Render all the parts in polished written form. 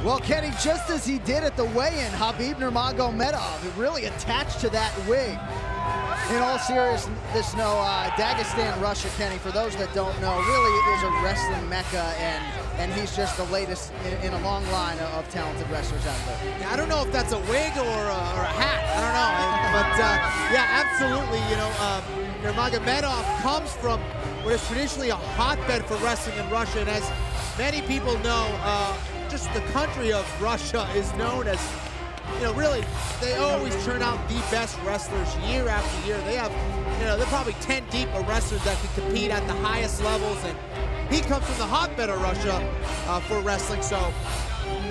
Well, Kenny, just as he did at the weigh-in, Khabib Nurmagomedov really attached to that wig. In all seriousness, no, Dagestan, Russia, Kenny, for those that don't know, really is a wrestling mecca, and he's just the latest in a long line of talented wrestlers out there. Yeah, I don't know if that's a wig or a hat. I don't know, but yeah, absolutely. You know, Nurmagomedov comes from what is traditionally a hotbed for wrestling in Russia, and as many people know, just the country of Russia is known as, you know, really, they always turn out the best wrestlers year after year. They have, you know, they're probably 10 deep of wrestlers that can compete at the highest levels, and he comes from the hotbed of Russia for wrestling. So,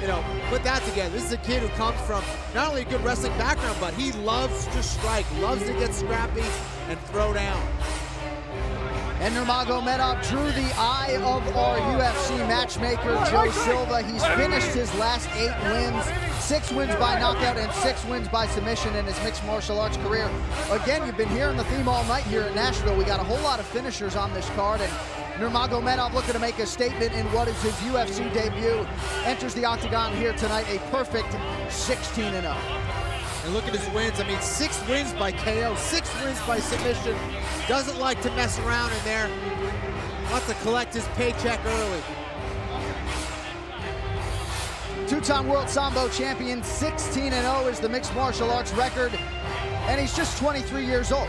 you know, put that together. This is a kid who comes from not only a good wrestling background, but he loves to strike, loves to get scrappy and throw down. And Nurmagomedov drew the eye of our UFC matchmaker, Joe Silva. He's finished his last 8 wins, 6 wins by knockout and 6 wins by submission in his mixed martial arts career. Again, you've been hearing the theme all night here in Nashville. We got a whole lot of finishers on this card, and Nurmagomedov looking to make a statement in what is his UFC debut. Enters the octagon here tonight, a perfect 16-0. And look at his wins. I mean, 6 wins by KO, 6 wins by submission. Doesn't like to mess around in there. Wants to collect his paycheck early. 2-time world Sambo champion, 16-0 is the mixed martial arts record, and he's just 23 years old.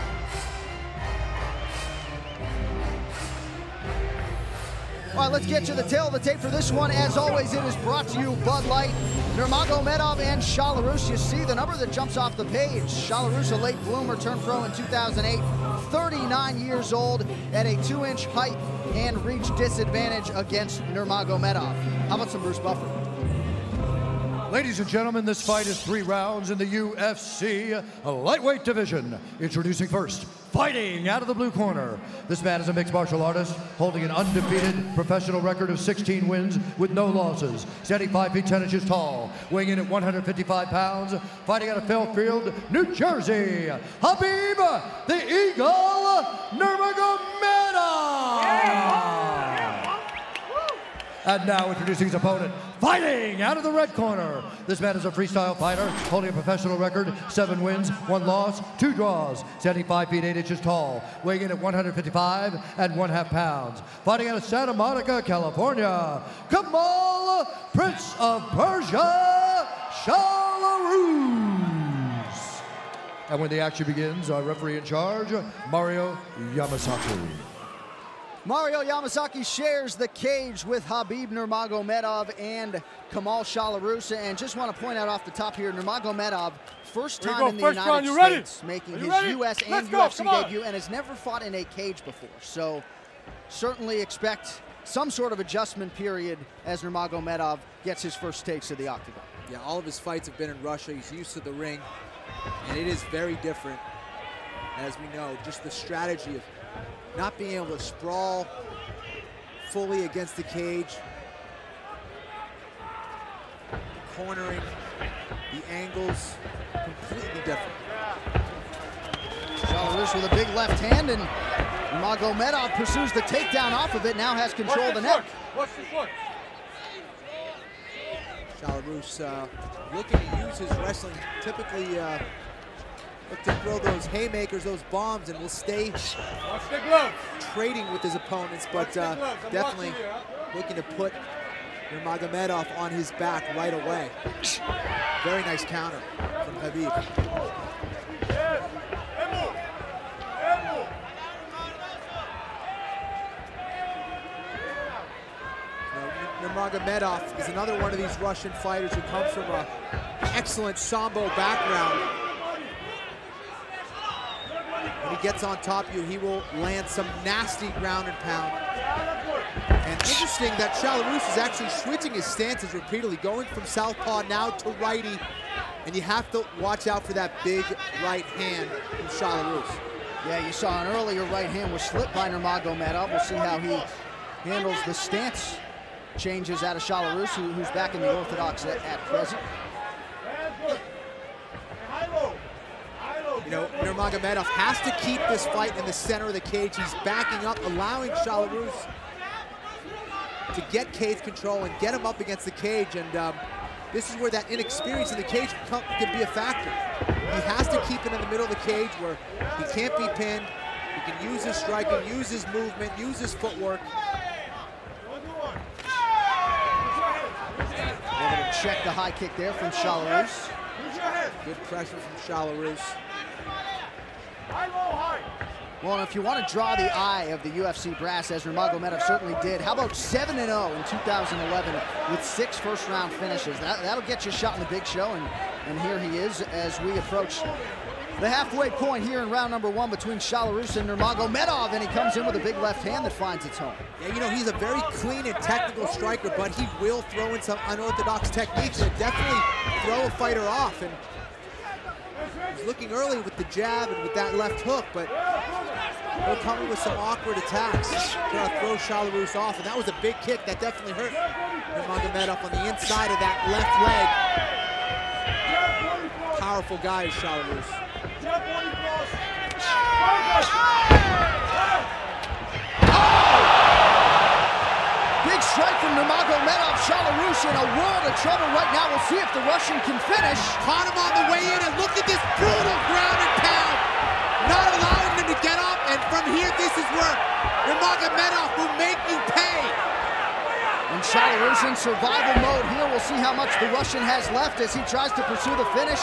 All right, let's get to the tail of the tape for this one. As always, it is brought to you Bud Light. Nurmagomedov and Shalorus. You see the number that jumps off the page. Shalorus, a late bloomer, turned pro in 2008. 39 years old at a 2-inch height and reach disadvantage against Nurmagomedov. How about some Bruce Buffer? Ladies and gentlemen, this fight is 3 rounds in the UFC lightweight division. Introducing first, fighting out of the blue corner. This man is a mixed martial artist holding an undefeated professional record of 16 wins with no losses. Standing 5 feet 10 inches tall, weighing in at 155 pounds, fighting out of Fairfield, New Jersey, Khabib the Eagle Nurmagomedov. And now introducing his opponent, fighting out of the red corner. This man is a freestyle fighter, holding a professional record, 7 wins, 1 loss, 2 draws, standing 5 feet 8 inches tall, weighing in at 155 and 1/2 pounds. Fighting out of Santa Monica, California, Kamal, Prince of Persia, Shalorus. And when the action begins, our referee in charge, Mario Yamasaki. Mario Yamasaki shares the cage with Khabib Nurmagomedov and Kamal Shalorus. And just want to point out off the top here, Nurmagomedov, first time in the United States, making his US and UFC debut, and has never fought in a cage before. So certainly expect some sort of adjustment period as Nurmagomedov gets his first taste of the octagon. Yeah, all of his fights have been in Russia. He's used to the ring, and it is very different, as we know, just the strategy of not being able to sprawl fully against the cage, cornering, the angles, completely different. Shalorus with a big left hand, and Nurmagomedov pursues the takedown off of it, now has control of the neck. Watch the foot. Shalorus looking to use his wrestling, typically look to throw those haymakers, those bombs, and will stay trading with his opponents, but definitely looking to put Nurmagomedov on his back right away. Very nice counter from Khabib. Nurmagomedov is another one of these Russian fighters who comes from an excellent Sambo background. When he gets on top of you, he will land some nasty ground and pound. And interesting that Shalorus is actually switching his stances repeatedly, going from southpaw now to righty. And you have to watch out for that big right hand from Shalorus. Yeah, you saw an earlier right hand was slipped by Nurmagomedov. We'll see how he handles the stance changes out of Shalorus, who's back in the orthodox at present. You know, Nurmagomedov has to keep this fight in the center of the cage. He's backing up, allowing Shalorus to get cage control and get him up against the cage. And this is where that inexperience in the cage can be a factor. He has to keep it in the middle of the cage where he can't be pinned. He can use his striking, use his movement, use his footwork. They're going to check the high kick there from Shalorus. Good pressure from Shalorus. Well, and if you want to draw the eye of the UFC brass, as Nurmagomedov certainly did, how about 7-0 in 2011 with 6 first-round finishes? That'll get you a shot in the big show, and here he is as we approach the halfway point here in round number 1 between Shalorus and Nurmagomedov, and he comes in with a big left hand that finds its home. Yeah, you know, he's a very clean and technical striker, but he will throw in some unorthodox techniques and definitely throw a fighter off. And he's looking early with the jab and with that left hook, but he'll come in with some awkward attacks to throw Shalorus off, and that was a big kick that definitely hurt Nurmagomedov on the inside of that left leg. Powerful guy is Shalorus. Big strike from Nurmagomedov. Shalorus in a world of trouble right now. We'll see if the Russian can finish. Caught him on the way in, and look at this brutal ground and pound. Not allowing him to get up, and from here, this is where Nurmagomedov will make you pay. And Shalorus in survival mode here. We'll see how much the Russian has left as he tries to pursue the finish.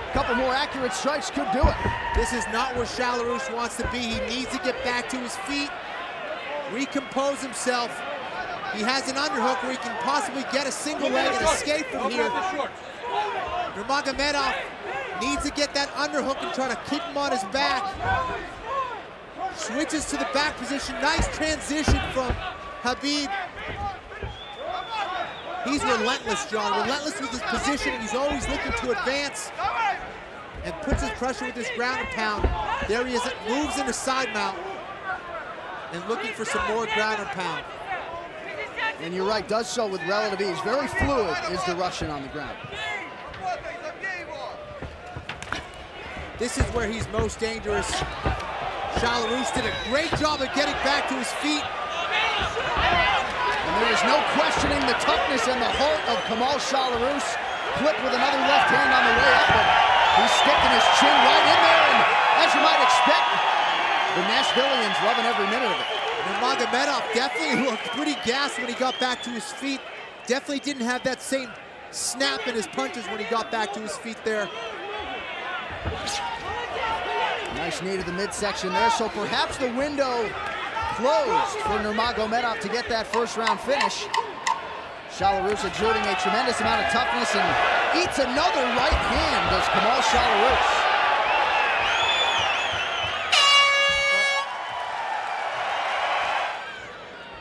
A couple more accurate strikes could do it. This is not where Shalorus wants to be. He needs to get back to his feet, recompose himself. He has an underhook where he can possibly get a single leg and escape from here. Nurmagomedov needs to get that underhook and try to keep him on his back. Switches to the back position. Nice transition from Khabib. He's relentless, John. Relentless with his position. He's always looking to advance and puts his pressure with his ground and pound. There he is. Moves into side mount and looking for some more ground and pound. And you're right, does so with relative ease. Very fluid is the Russian on the ground. This is where he's most dangerous. Shalorus did a great job of getting back to his feet. And there is no questioning the toughness and the heart of Kamal Shalorus. Clipped with another left hand on the way up, but he's sticking his chin right in there, and as you might expect, the Nashvillians loving every minute of it. Nurmagomedov definitely looked pretty gassed when he got back to his feet. Definitely didn't have that same snap in his punches when he got back to his feet there. Nice knee to the midsection there, so perhaps the window closed for Nurmagomedov to get that first round finish. Shalorus exerting a tremendous amount of toughness and eats another right hand as Kamal Shalorus.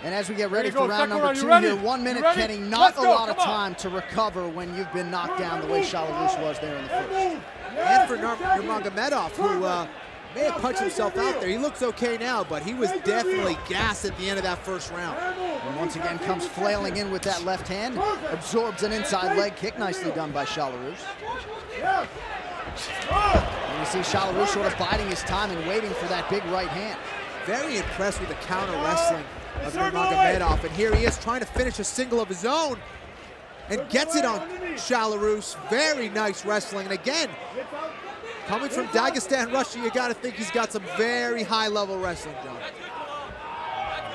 And as we get ready for round number 2 here, 1 minute, Kenny, not a lot of time to recover when you've been knocked down the way Shalorus was there in the first. And for Nurmagomedov, who may have punched himself out there. He looks okay now, but he was definitely gassed at the end of that first round. And once again comes flailing in with that left hand, absorbs an inside leg kick, nicely done by Shalorus. And you see Shalorus sort of biding his time and waiting for that big right hand. Very impressed with the counter wrestling of Nurmagomedov, and here he is trying to finish a single of his own and gets it on Shalorus. Very nice wrestling, and again, coming from Dagestan, Russia, you got to think he's got some very high-level wrestling, John.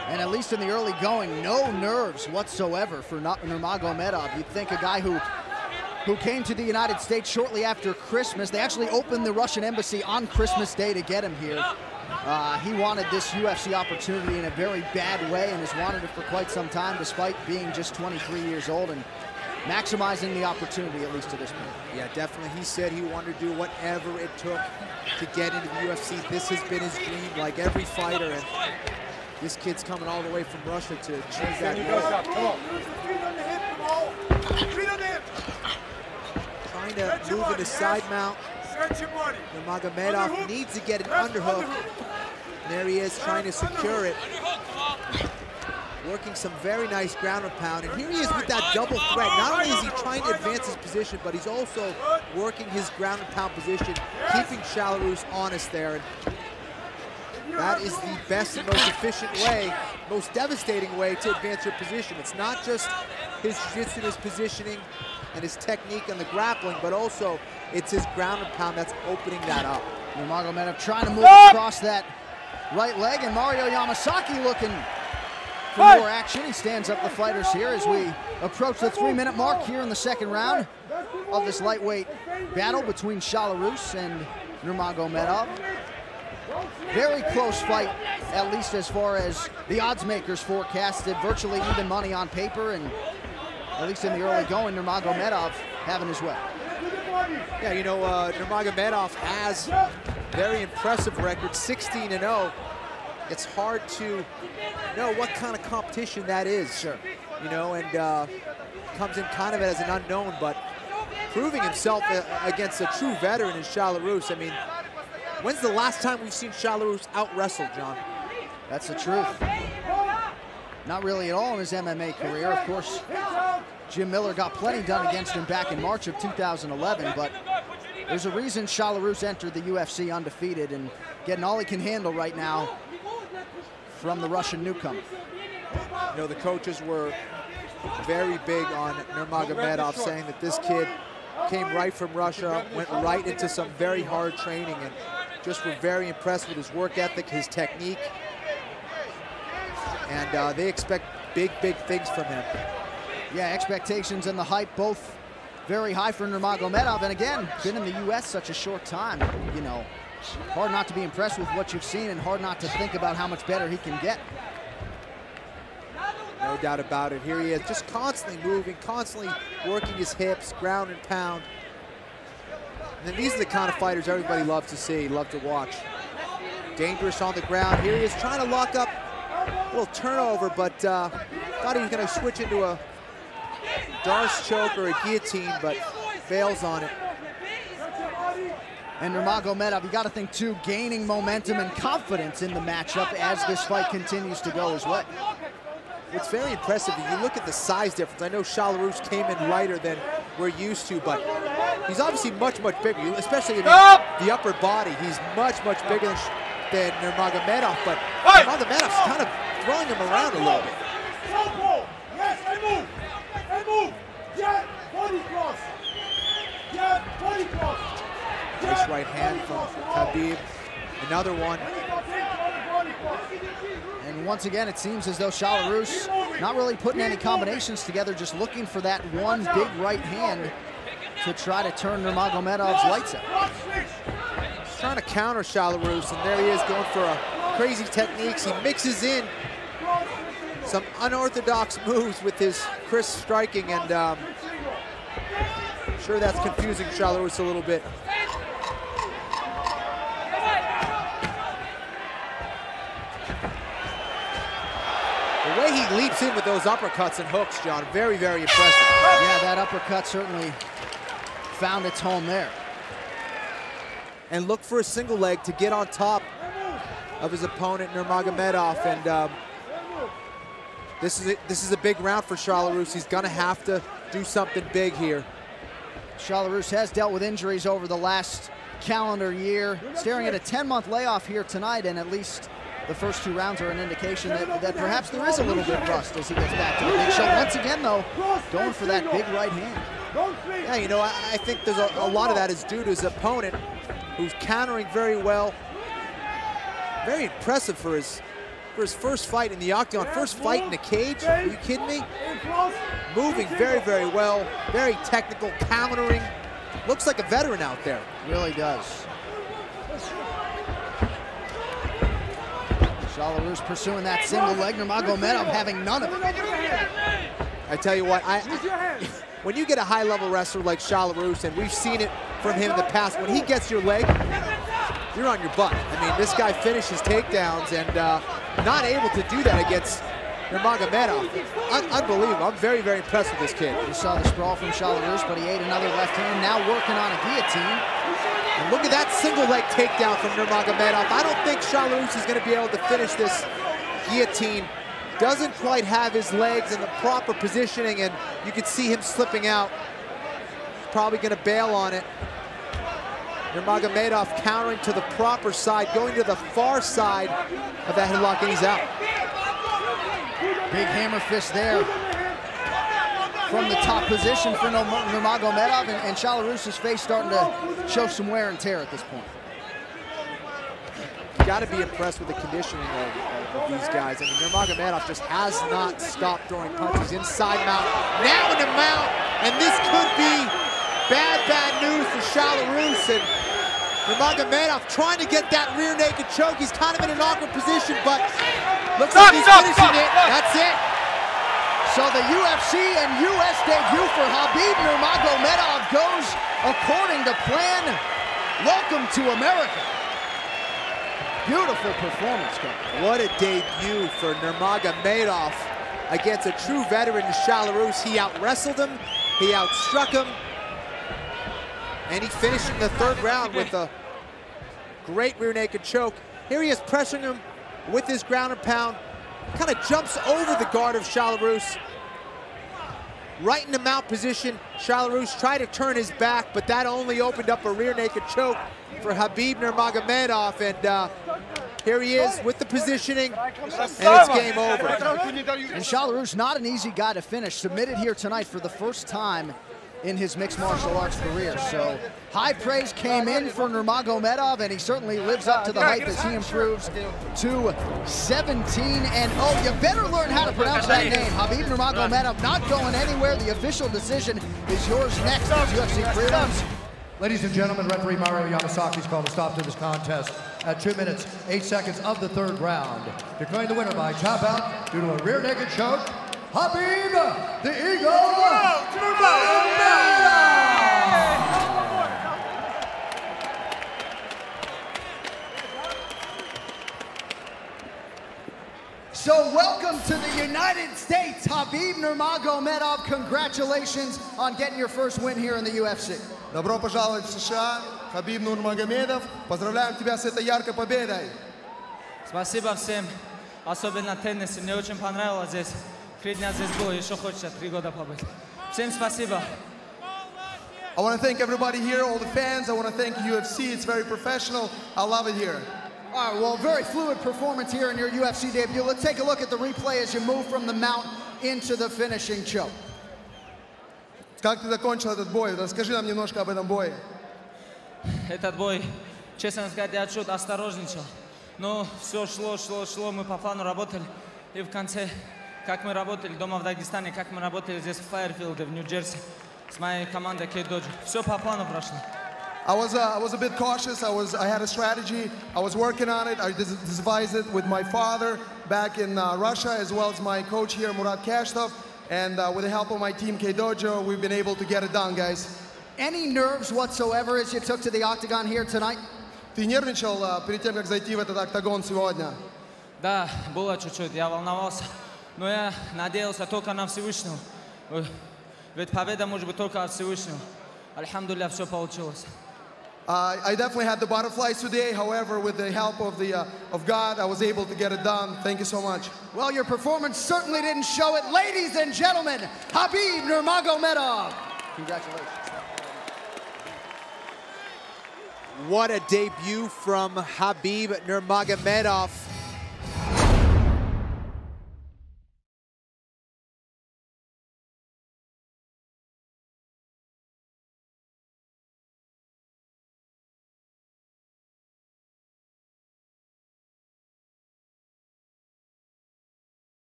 And at least in the early going, no nerves whatsoever for Nurmagomedov. You'd think a guy who came to the United States shortly after Christmas. They actually opened the Russian embassy on Christmas Day to get him here. He wanted this UFC opportunity in a very bad way and has wanted it for quite some time, despite being just 23 years old and maximizing the opportunity, at least to this point. Yeah, definitely. He said he wanted to do whatever it took to get into the UFC. This has been his dream, like every fighter, and this kid's coming all the way from Russia to achieve that goal. Trying to move into side mount. Nurmagomedov needs to get an underhook. And there he is trying to secure it. Working some very nice ground and pound. And here he is with that double threat. Not only is he trying to advance his position, but he's also working his ground and pound position, keeping Shalorus honest there. And that is the best and most efficient way, most devastating way to advance your position. It's not just his jiu-jitsu, his positioning, and his technique and the grappling, but also it's his ground and pound that's opening that up. Nurmagomedov trying to move across that right leg, and Mario Yamasaki looking for more action. He stands up the fighters here as we approach the 3-minute mark here in the second round of this lightweight battle between Shalorus and Nurmagomedov. Very close fight, at least as far as the odds makers forecasted. Virtually even money on paper, and at least in the early going, Nurmagomedov having his way. Yeah, you know, Nurmagomedov has very impressive record, 16-0. It's hard to know what kind of competition that is. Sure. You know, and comes in kind of as an unknown, but proving himself against a true veteran in Shalorus. I mean, when's the last time we've seen Shalorus out-wrestle, John? That's the truth. Not really at all in his MMA career. Of course, Jim Miller got plenty done against him back in March of 2011, but there's a reason Shalorus entered the UFC undefeated and getting all he can handle right now from the Russian newcomer. You know, the coaches were very big on Nurmagomedov, saying that this kid came right from Russia, went right into some very hard training, and just were very impressed with his work ethic, his technique, and they expect big, big things from him. Yeah, expectations and the hype both very high for Nurmagomedov, and again, been in the U.S. such a short time. You know, hard not to be impressed with what you've seen and hard not to think about how much better he can get. No doubt about it. Here he is, just constantly moving, constantly working his hips, ground and pound. And then these are the kind of fighters everybody loves to see, love to watch. Dangerous on the ground. Here he is trying to lock up a little turnover, but thought he was going to switch into a Darce choke or a guillotine, but fails on it. And Nurmagomedov, you got to think too, gaining momentum and confidence in the matchup as this fight continues to go his way. What's very impressive, if you look at the size difference, I know Shalorus came in lighter than we're used to, but he's obviously much, much bigger, especially in the upper body. He's much, much bigger than Nurmagomedov, but Nurmagomedov's kind of throwing him around a little bit. Yes, and move! And move! Yeah, body cross! Yeah, body cross! Nice right hand from Khabib. Another one. And once again, it seems as though Shalorus not really putting any combinations together, just looking for that one big right hand to try to turn Nurmagomedov's lights out. He's trying to counter Shalorus, and there he is going for a crazy techniques. He mixes in some unorthodox moves with his crisp striking, and I'm sure that's confusing Shalorus a little bit. The way he leaps in with those uppercuts and hooks, John, very, very impressive. Yeah, that uppercut certainly found its home there. And look for a single leg to get on top of his opponent, Nurmagomedov, and this is a big round for Shalorus. He's gonna have to do something big here. Shalorus has dealt with injuries over the last calendar year, staring at a 10-month layoff here tonight, and at least the first 2 rounds are an indication that perhaps there is a little bit of rust as he gets back to the big show. Once again, though, going for that big right hand. Yeah, you know, I think there's a lot of that is due to his opponent, who's countering very well. Very impressive for his first fight in the octagon, first fight in the cage. Are you kidding me? Moving very, very well, very technical, countering. Looks like a veteran out there. Really does. Shalorus pursuing that single leg, Nurmagomedov having none of it. I tell you what, when you get a high-level wrestler like Shalorus, and we've seen it from him in the past, when he gets your leg, you're on your butt. I mean, this guy finishes takedowns, and not able to do that against Nurmagomedov. Unbelievable. I'm very, very impressed with this kid. You saw the sprawl from Shalorus, but he ate another left hand, now working on a guillotine. And look at that single leg takedown from Nurmagomedov. I don't think Shalorus is going to be able to finish this guillotine. Doesn't quite have his legs in the proper positioning, and you can see him slipping out. He's probably going to bail on it. Nurmagomedov countering to the proper side, going to the far side of that headlock, and he's out. Big hammer fist there from the top position for Nurmagomedov, and Shalorus's face starting to show some wear and tear at this point. Got to be impressed with the conditioning of these guys. I mean, Nurmagomedov just has not stopped throwing punches inside mount, now into mount, and this could be bad news for Shalorus. And Nurmagomedov trying to get that rear naked choke. He's kind of in an awkward position, but looks like he's finishing it. That's it. So the UFC and US debut for Khabib Nurmagomedov goes according to plan. Welcome to America. Beautiful performance, Kevin. What a debut for Nurmagomedov against a true veteran, Shalorus. He out-wrestled him, he outstruck him, and he finished in the third round with a great rear naked choke. Here he is pressuring him with his ground and pound, kind of jumps over the guard of Shalorus. Right in the mount position, Shalorus tried to turn his back, but that only opened up a rear naked choke for Khabib Nurmagomedov, and here he is with the positioning, and it's game over. And Shalorus, not an easy guy to finish, submitted here tonight for the first time in his mixed martial arts career. So high praise came in for Nurmagomedov, and he certainly lives up to the hype as he improves to 17-0. You better learn how to pronounce that name. Khabib Nurmagomedov not going anywhere. The official decision is yours next as UFC prelims. Ladies and gentlemen, referee Mario Yamasaki's called a stop to this contest at 2 minutes, 8 seconds of the third round. Declaring the winner by tap out due to a rear naked choke, Khabib, the Eagle Nurmagomedov! So welcome to the United States, Khabib Nurmagomedov. Congratulations on getting your first win here in the UFC. Добро пожаловать в США, Кhabib Nurmagomedov. Поздравляем тебя с этой яркой победой. Спасибо всем, особенно теннисе. Мне очень понравилось здесь. 3 дня здесь было, еще хочется 3 года побыть. Всем спасибо. I want to thank everybody here, all the fans. I want to thank UFC. It's very professional. I love it here. All right, well, very fluid performance here in your UFC debut. Let's take a look at the replay as you move from the mount into the finishing choke. Как ты закончил этот бой? Расскажи нам немножко об этом бое. Этот бой, честно сказать, я чуть осторожничал. Но все шло, мы по плану работали. И в конце, как мы работали дома в Дагестане, как мы работали здесь в Файерфилде, в Нью-Джерси, с моей командой K-Dojo. Все по плану прошло. I was a bit cautious. I had a strategy. I was working on it. I devised it with my father back in Russia, as well as my coach here, Murat Kashtov. And with the help of my team, K-Dojo, we've been able to get it done, guys. Any nerves whatsoever as you took to the octagon here tonight? Ты нервничал перед тем, как зайти в этот октагон сегодня? Да, было чуть-чуть, я волновался. Но я надеялся только на Всевышнего. Ведь победа может быть только от Всевышнего. Альхамдулилля, все получилось. I definitely had the butterflies today. However, with the help of God, I was able to get it done. Thank you so much. Well, your performance certainly didn't show it. Ladies and gentlemen, Khabib Nurmagomedov. Congratulations. What a debut from Khabib Nurmagomedov.